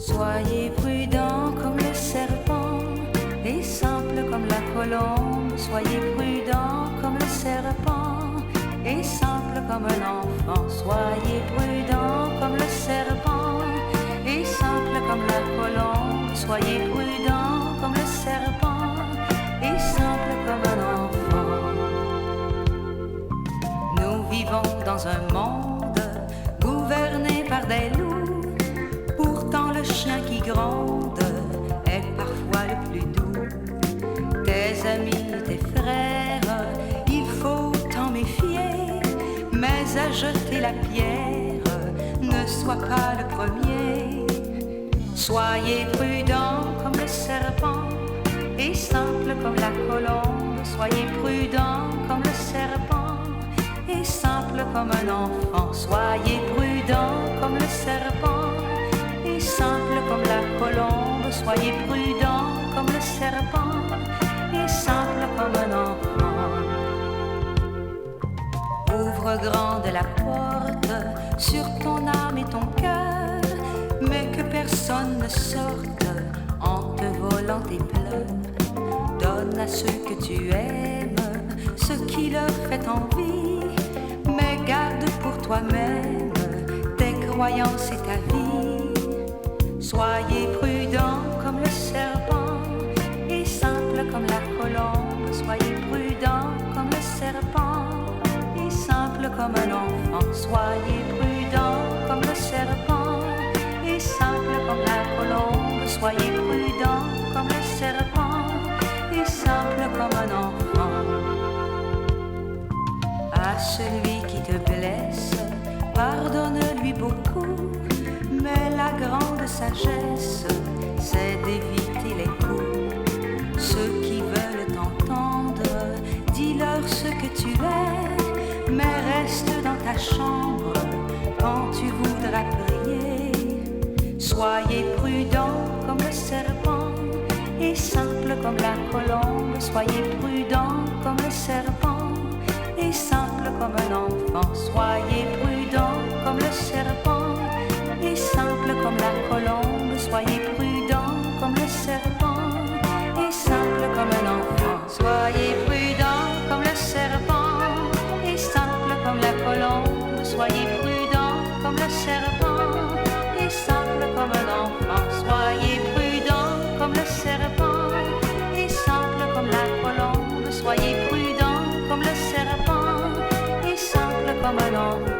Soyez prudents comme le serpent et simple comme la colombe. Soyez prudents comme le serpent et simple comme un enfant. Soyez prudents comme le serpent et simple comme la colombe. Soyez prudents comme le serpent et simple comme un enfant. Nous vivons dans un monde gouverné par des loups. Pourtant le chien qui gronde est parfois le plus doux. Tes amis, tes frères, il faut t'en méfier. Mais à jeter la pierre, ne sois pas le premier. Soyez prudents comme le serpent et simple comme la colombe. Soyez prudents comme le serpent et simple comme un enfant. Soyez prudents comme le serpent et simple comme la colombe. Soyez prudents comme le serpent et simple comme un enfant. Ouvre grande la porte sur ton âme et ton cœur, mais que personne ne sorte en te volant tes pleurs. Donne à ceux que tu aimes ce qui leur fait envie, mais garde pour toi-même tes croyances et ta vie. Soyez prudents comme le serpent et simple comme la colombe. Soyez prudents comme le serpent et simple comme un enfant. Soyez prudents comme le serpent et simple comme la colombe. Soyez prudents comme le serpent et simple comme un enfant. À celui qui te blesse, pardonne-lui beaucoup, mais la grande sagesse, c'est d'éviter les coups. Ceux qui veulent t'entendre, dis-leur ce que tu es, mais reste dans ta chambre quand tu voudras prier. Soyez prudents comme le serpent et simple comme la colombe. Soyez prudents comme le serpent et simple comme un enfant. Soyez prudents comme le serpent et simple comme la colombe. Soyez prudents comme le serpent et simple comme un enfant. Soyez prudents comme le serpent et simple comme la colombe. Soyez prudents comme le serpent et simple comme un enfant. Soyez prudents comme le serpent et simple comme la colombe. Soyez prudents comme le serpent et simple comme un enfant.